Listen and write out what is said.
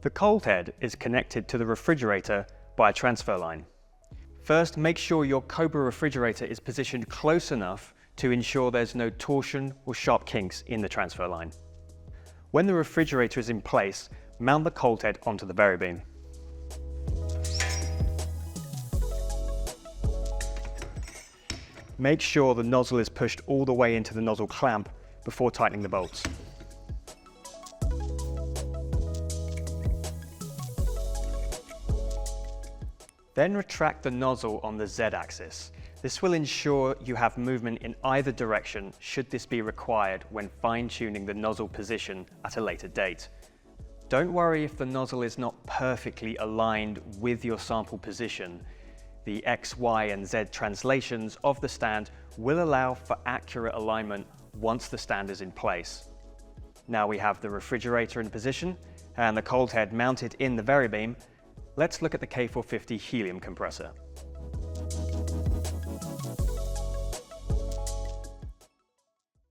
The cold head is connected to the refrigerator by a transfer line. First, make sure your Cobra refrigerator is positioned close enough to ensure there's no torsion or sharp kinks in the transfer line. When the refrigerator is in place, mount the cold head onto the Varibeam. Make sure the nozzle is pushed all the way into the nozzle clamp before tightening the bolts. Then retract the nozzle on the Z-axis. This will ensure you have movement in either direction should this be required when fine-tuning the nozzle position at a later date. Don't worry if the nozzle is not perfectly aligned with your sample position. The X, Y, and Z translations of the stand will allow for accurate alignment once the stand is in place. Now we have the refrigerator in position and the cold head mounted in the Varibeam. Let's look at the K450 helium compressor.